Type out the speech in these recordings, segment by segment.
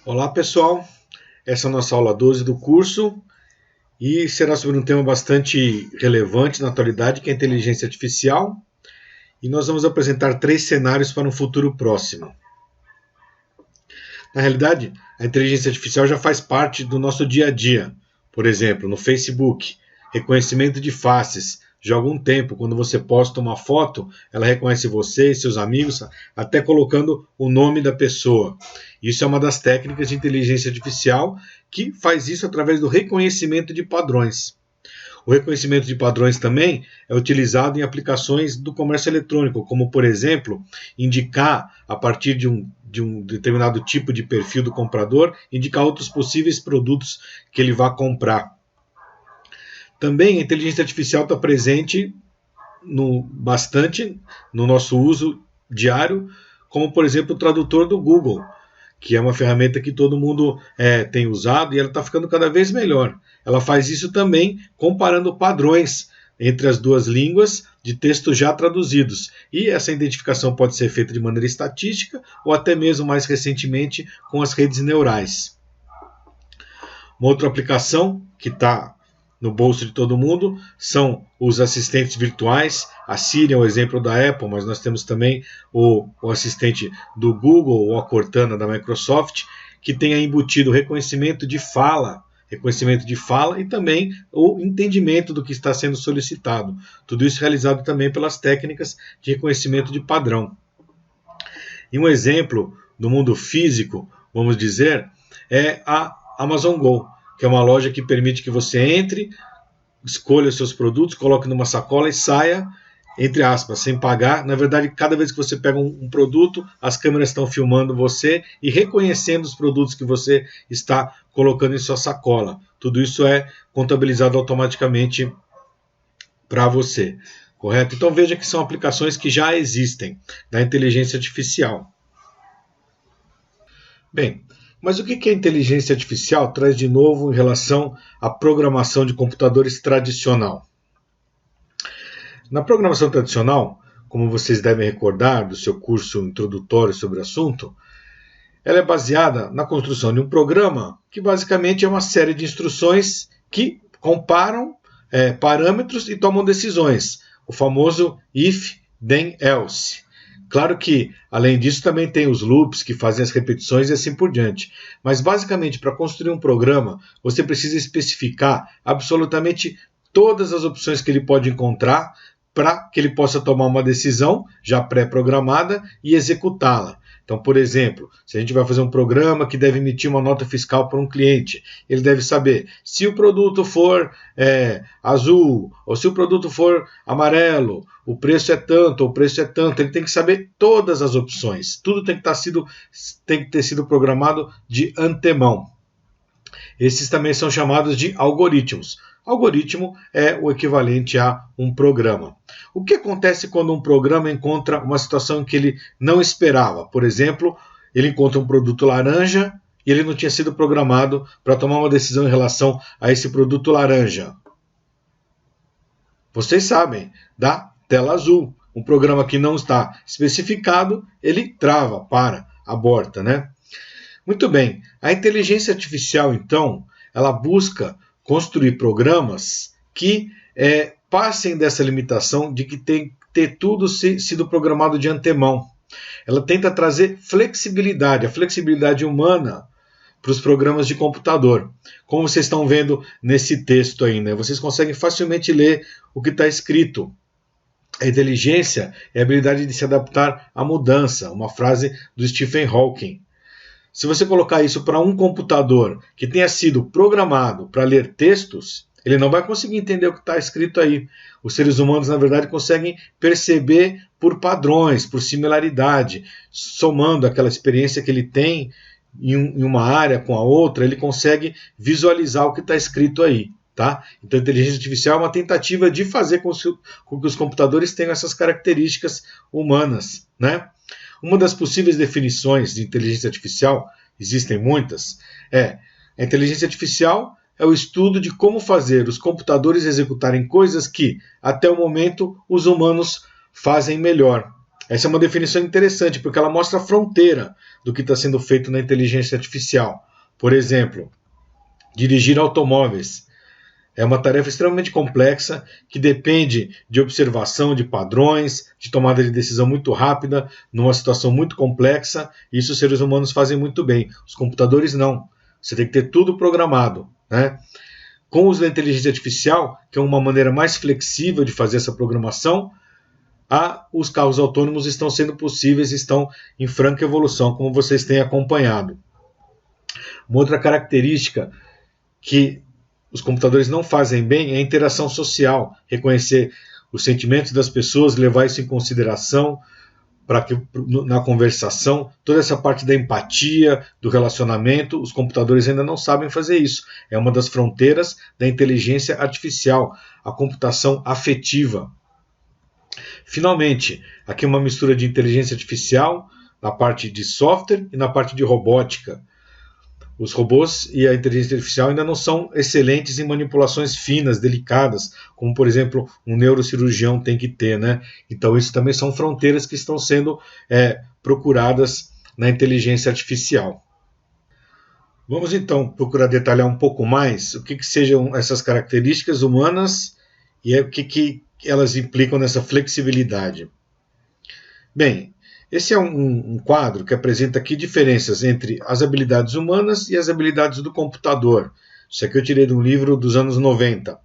Olá pessoal, essa é a nossa aula 12 do curso e será sobre um tema bastante relevante na atualidade, que é a inteligência artificial. E nós vamos apresentar 3 cenários para um futuro próximo. Na realidade, a inteligência artificial já faz parte do nosso dia a dia. Por exemplo, no Facebook, reconhecimento de faces. Já há algum tempo, quando você posta uma foto, ela reconhece você e seus amigos, até colocando o nome da pessoa. Isso é uma das técnicas de inteligência artificial que faz isso através do reconhecimento de padrões. O reconhecimento de padrões também é utilizado em aplicações do comércio eletrônico, como, por exemplo, indicar, a partir de um determinado tipo de perfil do comprador, indicar outros possíveis produtos que ele vá comprar. Também a inteligência artificial está presente bastante no nosso uso diário, como, por exemplo, o tradutor do Google, que é uma ferramenta que todo mundo tem usado e ela está ficando cada vez melhor. Ela faz isso também comparando padrões entre as duas línguas de textos já traduzidos. E essa identificação pode ser feita de maneira estatística ou até mesmo mais recentemente com as redes neurais. Uma outra aplicação que está no bolso de todo mundo são os assistentes virtuais. A Siri é um exemplo da Apple, mas nós temos também o assistente do Google ou a Cortana da Microsoft, que tem embutido reconhecimento de fala e também o entendimento do que está sendo solicitado. Tudo isso realizado também pelas técnicas de reconhecimento de padrão. E um exemplo do mundo físico, vamos dizer, é a Amazon Go, que é uma loja que permite que você entre, escolha os seus produtos, coloque numa sacola e saia, entre aspas, sem pagar. Na verdade, cada vez que você pega um produto, as câmeras estão filmando você e reconhecendo os produtos que você está colocando em sua sacola. Tudo isso é contabilizado automaticamente para você, correto? Então veja que são aplicações que já existem da inteligência artificial. Bem, mas o que a inteligência artificial traz de novo em relação à programação de computadores tradicional? Na programação tradicional, como vocês devem recordar do seu curso introdutório sobre o assunto, ela é baseada na construção de um programa que basicamente é uma série de instruções que comparam parâmetros e tomam decisões, o famoso if, then, else. Claro que, além disso, também tem os loops que fazem as repetições e assim por diante. Mas, basicamente, para construir um programa, você precisa especificar absolutamente todas as opções que ele pode encontrar para que ele possa tomar uma decisão já pré-programada e executá-la. Então, por exemplo, se a gente vai fazer um programa que deve emitir uma nota fiscal para um cliente, ele deve saber se o produto for azul ou se o produto for amarelo, o preço é tanto, ou o preço é tanto. Ele tem que saber todas as opções. Tudo tem que ter sido programado de antemão. Esses também são chamados de algoritmos. Algoritmo é o equivalente a um programa. O que acontece quando um programa encontra uma situação que ele não esperava? Por exemplo, ele encontra um produto laranja e ele não tinha sido programado para tomar uma decisão em relação a esse produto laranja. Vocês sabem, da tela azul. Um programa que não está especificado, ele trava, aborta, né? Muito bem, a inteligência artificial, então, ela busca construir programas que passem dessa limitação de que tem que ter tudo sido programado de antemão. Ela tenta trazer flexibilidade, a flexibilidade humana para os programas de computador. Como vocês estão vendo nesse texto aí, né? Vocês conseguem facilmente ler o que está escrito. A inteligência é a habilidade de se adaptar à mudança, uma frase do Stephen Hawking. Se você colocar isso para um computador que tenha sido programado para ler textos, ele não vai conseguir entender o que está escrito aí. Os seres humanos, na verdade, conseguem perceber por padrões, por similaridade, somando aquela experiência que ele tem em uma área com a outra, ele consegue visualizar o que está escrito aí. Tá? Então, a inteligência artificial é uma tentativa de fazer com que os computadores tenham essas características humanas, né? Uma das possíveis definições de inteligência artificial, existem muitas, a inteligência artificial é o estudo de como fazer os computadores executarem coisas que, até o momento, os humanos fazem melhor. Essa é uma definição interessante, porque ela mostra a fronteira do que está sendo feito na inteligência artificial. Por exemplo, dirigir automóveis. É uma tarefa extremamente complexa, que depende de observação de padrões, de tomada de decisão muito rápida, numa situação muito complexa. Isso os seres humanos fazem muito bem. Os computadores não. Você tem que ter tudo programado, né? Com o uso da inteligência artificial, que é uma maneira mais flexível de fazer essa programação, os carros autônomos estão sendo possíveis, estão em franca evolução, como vocês têm acompanhado. Uma outra característica que os computadores não fazem bem é a interação social, reconhecer os sentimentos das pessoas, levar isso em consideração para que na conversação, toda essa parte da empatia, do relacionamento, os computadores ainda não sabem fazer isso. É uma das fronteiras da inteligência artificial, a computação afetiva. Finalmente, aqui uma mistura de inteligência artificial na parte de software e na parte de robótica. Os robôs e a inteligência artificial ainda não são excelentes em manipulações finas, delicadas, como, por exemplo, um neurocirurgião tem que ter, né? Então, isso também são fronteiras que estão sendo procuradas na inteligência artificial. Vamos, então, procurar detalhar um pouco mais o que sejam essas características humanas e o que elas implicam nessa flexibilidade. Bem, esse é um quadro que apresenta aqui diferenças entre as habilidades humanas e as habilidades do computador. Isso aqui eu tirei de um livro dos anos 90.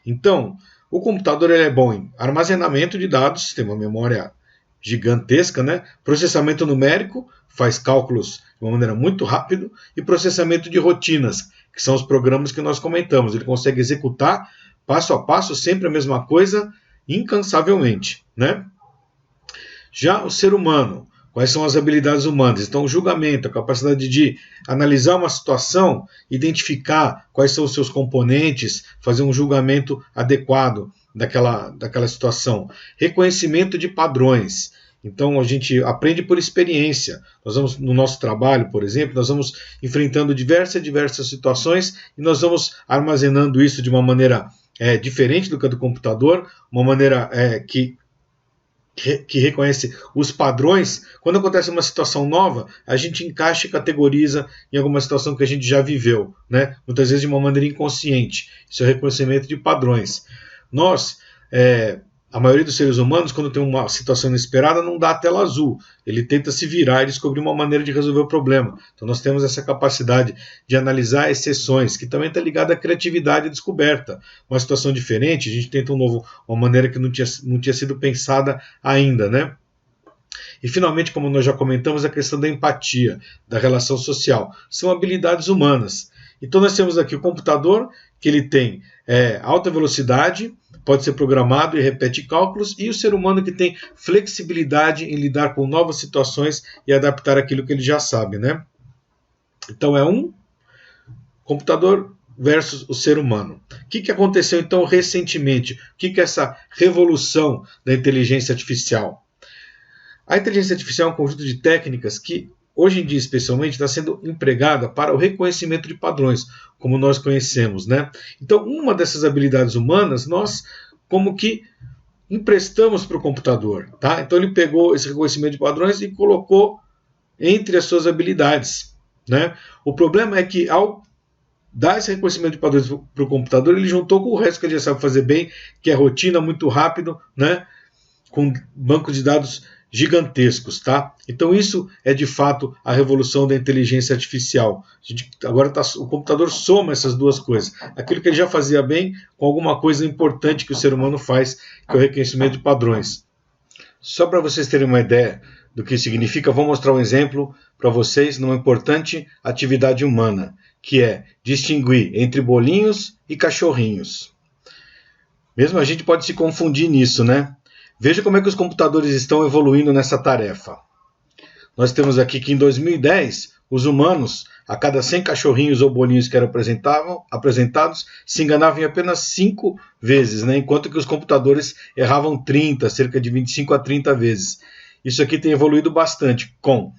Então, o computador é bom em armazenamento de dados, tem uma memória gigantesca, né? Processamento numérico, faz cálculos de uma maneira muito rápida, e processamento de rotinas, que são os programas que nós comentamos. Ele consegue executar passo a passo sempre a mesma coisa, incansavelmente, né? Já o ser humano, quais são as habilidades humanas? Então, o julgamento, a capacidade de analisar uma situação, identificar quais são os seus componentes, fazer um julgamento adequado daquela situação. Reconhecimento de padrões. Então, a gente aprende por experiência. Nós vamos, no nosso trabalho, por exemplo, nós vamos enfrentando diversas situações e nós vamos armazenando isso de uma maneira diferente do que a do computador, uma maneira que reconhece os padrões. Quando acontece uma situação nova, a gente encaixa e categoriza em alguma situação que a gente já viveu, né? Muitas vezes de uma maneira inconsciente. Isso é o reconhecimento de padrões. A maioria dos seres humanos, quando tem uma situação inesperada, não dá a tela azul. Ele tenta se virar e descobrir uma maneira de resolver o problema. Então nós temos essa capacidade de analisar exceções, que também está ligada à criatividade e descoberta. Uma situação diferente, a gente tenta uma maneira que não tinha sido pensada ainda, né? E finalmente, como nós já comentamos, a questão da empatia, da relação social. São habilidades humanas. Então nós temos aqui o computador, que ele tem alta velocidade, pode ser programado e repete cálculos, e o ser humano que tem flexibilidade em lidar com novas situações e adaptar aquilo que ele já sabe, né? Então é um computador versus o ser humano. O que aconteceu então recentemente? O que é essa revolução da inteligência artificial? A inteligência artificial é um conjunto de técnicas que, hoje em dia especialmente, está sendo empregada para o reconhecimento de padrões, como nós conhecemos, né? Então, uma dessas habilidades humanas, nós como que emprestamos para o computador, tá? Então, ele pegou esse reconhecimento de padrões e colocou entre as suas habilidades, né? O problema é que, ao dar esse reconhecimento de padrões para o computador, ele juntou com o resto que ele já sabe fazer bem, que é rotina, muito rápido, né? Com banco de dados gigantescos, tá? Então isso é de fato a revolução da inteligência artificial. Agora o computador soma essas duas coisas. Aquilo que ele já fazia bem com alguma coisa importante que o ser humano faz, que é o reconhecimento de padrões. Só para vocês terem uma ideia do que significa, vou mostrar um exemplo para vocês numa importante atividade humana, que é distinguir entre bolinhos e cachorrinhos. Mesmo a gente pode se confundir nisso, né? Veja como é que os computadores estão evoluindo nessa tarefa. Nós temos aqui que em 2010, os humanos, a cada 100 cachorrinhos ou bolinhos que eram apresentados, se enganavam em apenas 5 vezes, né? Enquanto que os computadores erravam 30, cerca de 25 a 30 vezes. Isso aqui tem evoluído bastante com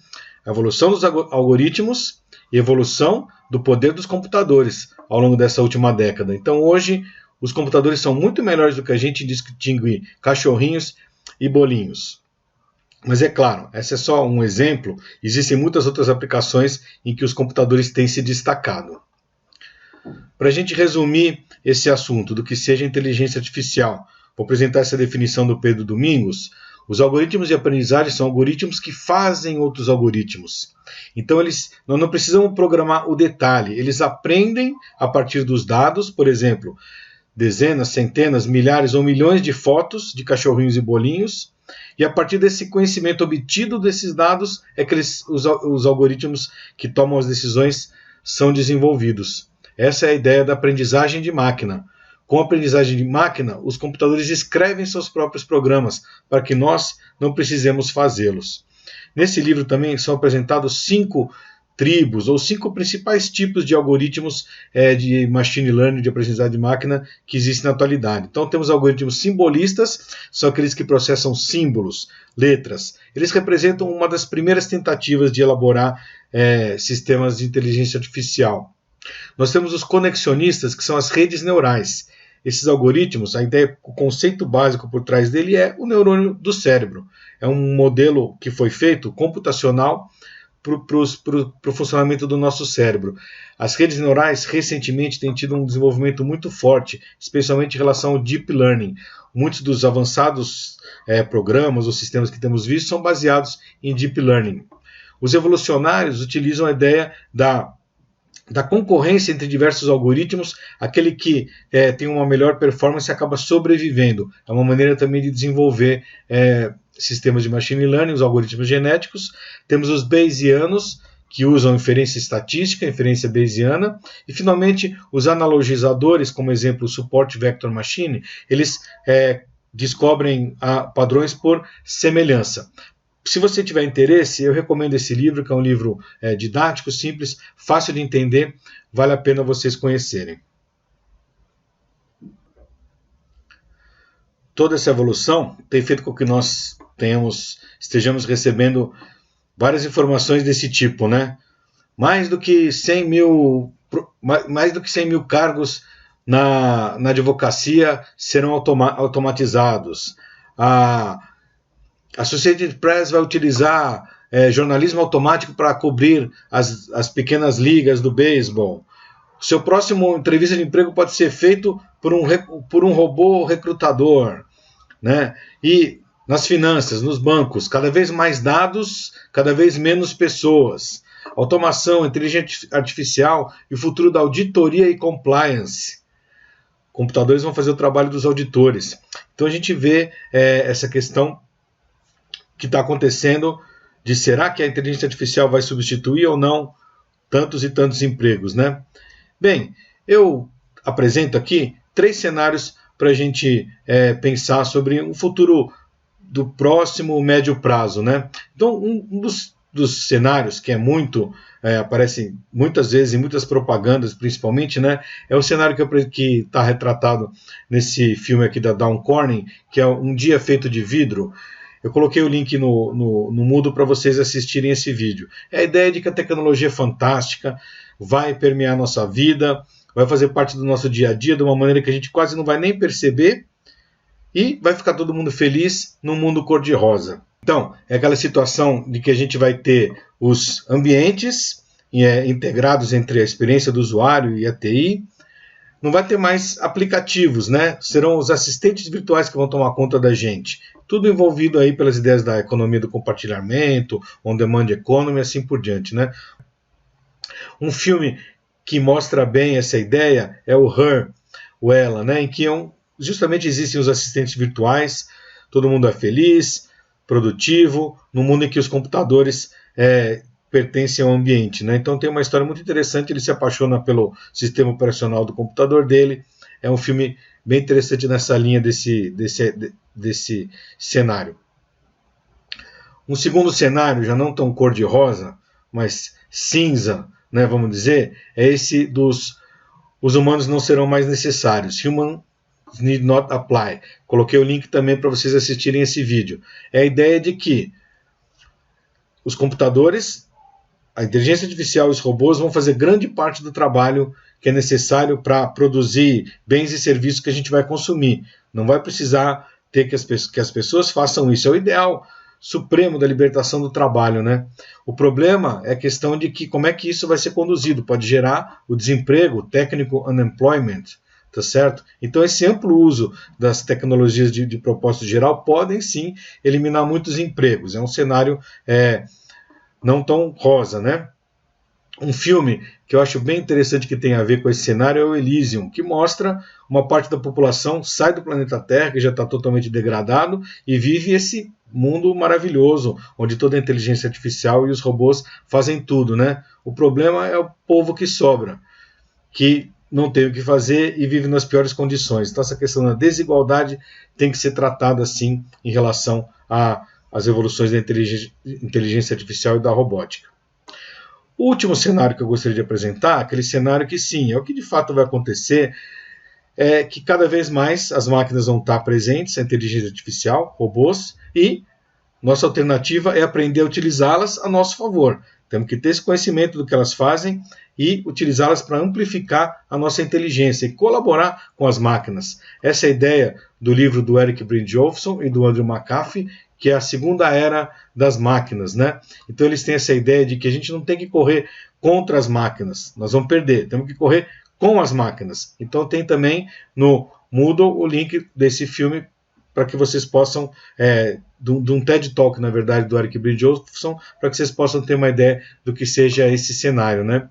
a evolução dos algoritmos e evolução do poder dos computadores ao longo dessa última década. Então hoje os computadores são muito melhores do que a gente distinguir cachorrinhos e bolinhos. Mas é claro, esse é só um exemplo, existem muitas outras aplicações em que os computadores têm se destacado. Para a gente resumir esse assunto do que seja inteligência artificial, vou apresentar essa definição do Pedro Domingos. Os algoritmos de aprendizagem são algoritmos que fazem outros algoritmos. Então, nós não precisamos programar o detalhe, eles aprendem a partir dos dados, por exemplo, dezenas, centenas, milhares ou milhões de fotos de cachorrinhos e bolinhos, e a partir desse conhecimento obtido desses dados é que os algoritmos que tomam as decisões são desenvolvidos. Essa é a ideia da aprendizagem de máquina. Com a aprendizagem de máquina, os computadores escrevem seus próprios programas para que nós não precisemos fazê-los. Nesse livro também são apresentados 5 tribos ou 5 principais tipos de algoritmos de machine learning, de aprendizagem de máquina que existem na atualidade. Então temos algoritmos simbolistas, são aqueles que processam símbolos, letras. Eles representam uma das primeiras tentativas de elaborar sistemas de inteligência artificial. Nós temos os conexionistas, que são as redes neurais. Esses algoritmos, o conceito básico por trás dele é o neurônio do cérebro. É um modelo que foi feito computacional para o funcionamento do nosso cérebro. As redes neurais recentemente têm tido um desenvolvimento muito forte, especialmente em relação ao Deep Learning. Muitos dos avançados programas ou sistemas que temos visto são baseados em Deep Learning. Os evolucionários utilizam a ideia da concorrência entre diversos algoritmos, aquele que tem uma melhor performance acaba sobrevivendo. É uma maneira também de desenvolver sistemas de machine learning, os algoritmos genéticos. Temos os bayesianos, que usam inferência estatística, inferência bayesiana, e finalmente os analogizadores, como exemplo o Support Vector Machine, eles descobrem padrões por semelhança. Se você tiver interesse, eu recomendo esse livro, que é um livro didático, simples, fácil de entender, vale a pena vocês conhecerem. Toda essa evolução tem feito com que nós estejamos recebendo várias informações desse tipo, né? Mais do que 100 mil cargos na advocacia serão automatizados. A Associated Press vai utilizar jornalismo automático para cobrir as pequenas ligas do beisebol. O seu próximo entrevista de emprego pode ser feito por um robô recrutador, né? E nas finanças, nos bancos, cada vez mais dados, cada vez menos pessoas. Automação, inteligência artificial e o futuro da auditoria e compliance. Computadores vão fazer o trabalho dos auditores. Então a gente vê essa questão que está acontecendo de será que a inteligência artificial vai substituir ou não tantos e tantos empregos, né? Bem, eu apresento aqui 3 cenários para a gente pensar sobre um futuro do próximo médio prazo, né? Então, um dos cenários que aparece muitas vezes em muitas propagandas, principalmente, né? É o cenário que está retratado nesse filme aqui da Dawn Corning, que é Um Dia Feito de Vidro. Eu coloquei o link no Moodle para vocês assistirem esse vídeo. É a ideia de que a tecnologia é fantástica, vai permear a nossa vida, vai fazer parte do nosso dia a dia de uma maneira que a gente quase não vai nem perceber e vai ficar todo mundo feliz num mundo cor-de-rosa. Então, é aquela situação de que a gente vai ter os ambientes integrados entre a experiência do usuário e a TI. Não vai ter mais aplicativos, né? Serão os assistentes virtuais que vão tomar conta da gente. Tudo envolvido aí pelas ideias da economia do compartilhamento, on-demand economy, assim por diante, né? Um filme que mostra bem essa ideia é o Her, o Ela, né? Em que justamente existem os assistentes virtuais, todo mundo é feliz, produtivo, no mundo em que os computadores pertencem ao ambiente, né? Então tem uma história muito interessante, ele se apaixona pelo sistema operacional do computador dele. É um filme bem interessante nessa linha desse cenário. Um segundo cenário, já não tão cor-de-rosa, mas cinza, né, vamos dizer, é esse os humanos não serão mais necessários. Humans need not apply. Coloquei o link também para vocês assistirem esse vídeo. É a ideia de que os computadores, a inteligência artificial e os robôs vão fazer grande parte do trabalho que é necessário para produzir bens e serviços que a gente vai consumir. Não vai precisar ter que as pessoas façam isso. É o ideal supremo da libertação do trabalho, né? O problema é a questão de que como é que isso vai ser conduzido, pode gerar o desemprego, o técnico unemployment, tá certo? Então esse amplo uso das tecnologias de propósito geral podem sim eliminar muitos empregos, é um cenário não tão rosa, né? Um filme que eu acho bem interessante que tem a ver com esse cenário é o Elysium, que mostra uma parte da população sai do planeta Terra, que já está totalmente degradado, e vive esse mundo maravilhoso, onde toda a inteligência artificial e os robôs fazem tudo, né? O problema é o povo que sobra, que não tem o que fazer e vive nas piores condições. Então essa questão da desigualdade tem que ser tratada assim em relação às evoluções da inteligência artificial e da robótica. O último cenário que eu gostaria de apresentar, aquele cenário que sim, é o que de fato vai acontecer, é que cada vez mais as máquinas vão estar presentes, a inteligência artificial, robôs, e nossa alternativa é aprender a utilizá-las a nosso favor. Temos que ter esse conhecimento do que elas fazem e utilizá-las para amplificar a nossa inteligência e colaborar com as máquinas. Essa é a ideia do livro do Eric Brynjolfsson e do Andrew McAfee, que é a segunda era das máquinas, né? Então eles têm essa ideia de que a gente não tem que correr contra as máquinas, nós vamos perder, temos que correr com as máquinas. Então tem também no Moodle o link desse filme para que vocês possam, de um TED Talk, na verdade, do Eric Brynjolfsson, para que vocês possam ter uma ideia do que seja esse cenário, né?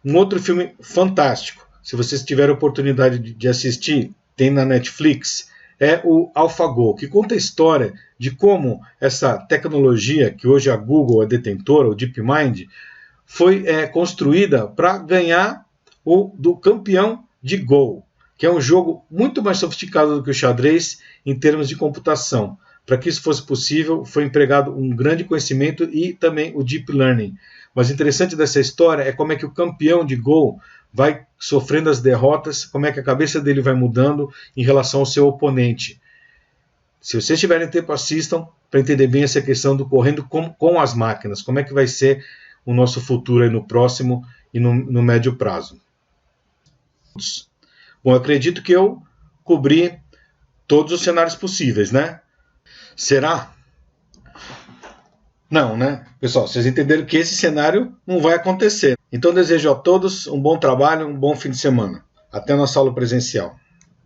Um outro filme fantástico, se vocês tiverem a oportunidade de assistir, tem na Netflix, é o AlphaGo, que conta a história de como essa tecnologia, que hoje a Google é detentora, o DeepMind, foi construída para ganhar do campeão de Go, que é um jogo muito mais sofisticado do que o xadrez em termos de computação. Para que isso fosse possível, foi empregado um grande conhecimento e também o Deep Learning. Mas o interessante dessa história é como é que o campeão de Go vai sofrendo as derrotas, como é que a cabeça dele vai mudando em relação ao seu oponente. Se vocês tiverem tempo, assistam para entender bem essa questão do correndo com as máquinas, como é que vai ser o nosso futuro aí no próximo e no médio prazo. Bom, eu acredito que eu cobri todos os cenários possíveis, né? Será? Não, né? Pessoal, vocês entenderam que esse cenário não vai acontecer. Então desejo a todos um bom trabalho, um bom fim de semana. Até a nossa aula presencial.